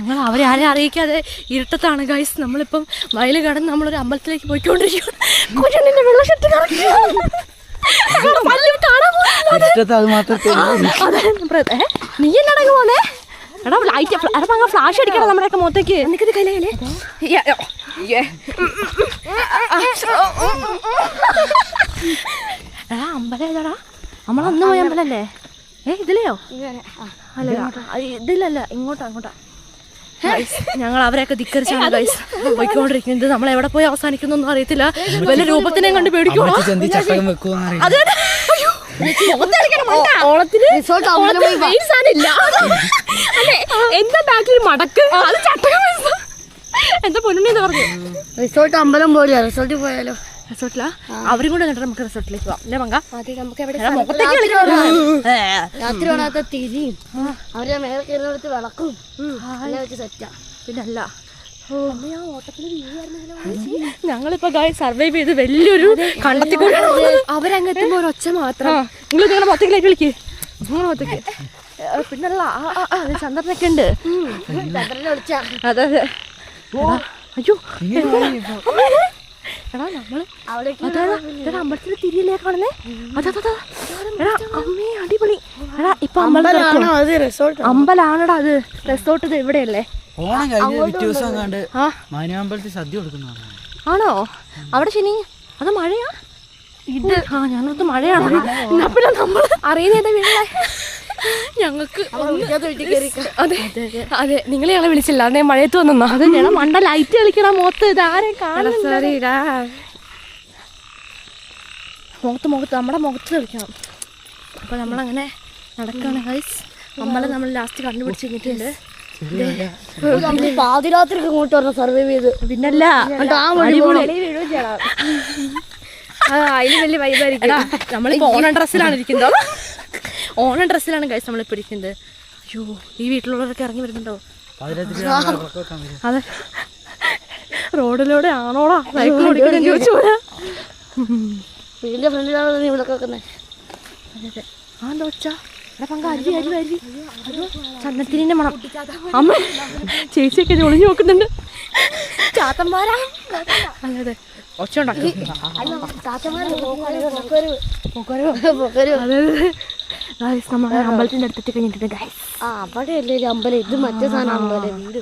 ഞങ്ങൾ അവരെ ആരെ അറിയിക്കാതെ ഇരുട്ടത്താണ് ഗൈസ്. നമ്മളിപ്പം വയൽ കടന്ന് നമ്മളൊരു അമ്പലത്തിലേക്ക് പോയിക്കൊണ്ടിരിക്കും. നീ എന്നടങ്ങ് പോന്നേ? എടാ ലൈറ്റ് എടാ ഫ്ലാഷ് അടിക്കണം നമ്മുടെയൊക്കെ മുഖത്തേക്ക്. എനിക്കിത് കയ്യിലേ എടാ അമ്പലം ഏതാടാ? നമ്മളന്ന് പോയ അമ്പലല്ലേ? ഇതിലെയോ? അല്ല ഇതിലല്ല, ഇങ്ങോട്ടാ അങ്ങോട്ടാ. ഞങ്ങൾ അവരെയൊക്കെ ധിക്കരിച്ചാണ് ഗൈസ് പോയിക്കൊണ്ടിരിക്കുന്നത്. നമ്മൾ എവിടെ പോയി അവസാനിക്കുന്നൊന്നും അറിയത്തില്ല. വല്ല രൂപത്തിനെ കണ്ട് പേടിക്കുമോ? എന്താ ബാക്കിൽ മടക്ക് എന്താ പൊന്നുണ്ണി പറഞ്ഞു? റിസോർട്ട് അമ്പലം പോലെ റിസോർട്ടിൽ പോയാലോ? റിസോർട്ടിലാ? അവരും കൂടെ കണ്ടിട്ട് നമുക്ക് റിസോർട്ടിലേക്ക് പോവാം അല്ലേ മങ്ക? രാത്രി കാണാത്ത തിരിയും അവരെ മേലെ കയറുന്നിടത്ത് വിളക്കും വെച്ച് സെറ്റാ. പിന്നല്ല ഞങ്ങളിപ്പോ സർവൈവ് ചെയ്ത് വലിയൊരു കണ്ടെത്തിക്കൊണ്ട് അവരങ്ങെത്തുമ്പോ ഒരു ഒച്ച മാത്രം. നിങ്ങൾ നിങ്ങളെ മൊത്തക്ക് ലൈറ്റ് വിളിക്ക്. നിങ്ങളെ മൊത്തക്ക് പിന്നല്ല ചന്ദ്രനൊക്കെ ഉണ്ട്. അതെ അതെ. അയ്യോ എടാ നമ്മള് അമ്പലത്തില് തിരിയല്ലേ കാണുന്നേ? അതാ എടാ അമ്മേ അടിപൊളി. എടാ ഇപ്പൊ അമ്പലാണടാ അത്. റിസോർട്ട് ഇത് ഇവിടെയല്ലേ? ആണോ? അവിടെ ശനി അത് മഴയാ? ഇത് ഞാനത് മഴയാണോ? പിന്നെ നമ്മൾ അറിയുന്നേതാ വീട്ടിലെ ഞങ്ങൾക്ക് അതെ നിങ്ങൾ ഞങ്ങളെ വിളിച്ചില്ല. അതെ മഴയത്ത് വന്നാ അത് ഞങ്ങളെ മണ്ട ലൈറ്റ് കളിക്കണ മുഖത്ത്. ഇത് ആരെയും കാണുന്നില്ല. മുഖത്ത് നമ്മുടെ മുഖത്ത് കളിക്കണം. അപ്പൊ നമ്മളങ്ങനെ നടക്കാണ് ഗൈസ്. അമ്പലം നമ്മൾ ലാസ്റ്റ് കണ്ടുപിടിച്ച് കഴിഞ്ഞിട്ടുണ്ട്. പാതിരാത്രിക്ക് ഇങ്ങോട്ട് പറഞ്ഞ സർവൈവ് ചെയ്ത്. പിന്നല്ല അതിന് വലിയ വൈബായിരിക്കും. നമ്മളിപ്പോ ഓണം ഡ്രസ്സിലാണ് ഇരിക്കുന്നത്. ഓണം ഡ്രസ്സിലാണ് ഗൈസ് നമ്മളിപ്പോ ഇരിക്കുന്നത്. അയ്യോ ഈ വീട്ടിലുള്ളവരൊക്കെ ഇറങ്ങി വരുന്നുണ്ടോ? അതെ റോഡിലൂടെ ആണോടാ സൈക്കിൾ ഓടിക്കണം ചോദിച്ചു പോരാ. വീടിന്റെ ഫ്രണ്ടിലാണ് ഇവിടെ വെക്കുന്നത്. അതെ അതെ. ആ എന്താ ഒച്ച? പങ്ക അരി അരി അരി ചന്ദനത്തിരിന്റെ മണം. അമ്മ ചേച്ചിയൊക്കെ ഒളിഞ്ഞു നോക്കുന്നുണ്ട്. ചാത്തന്മാരാ. അതെ അതെ ഒച്ച ഉണ്ടാക്കും. നമ്മളെ അമ്പലത്തിന്റെ അടുത്തെത്തി കഴിഞ്ഞിട്ടുണ്ട് ഗൈസ്. അവിടെ അല്ലേ അമ്പലം? ഇത് മറ്റേ സാധനം വീട്.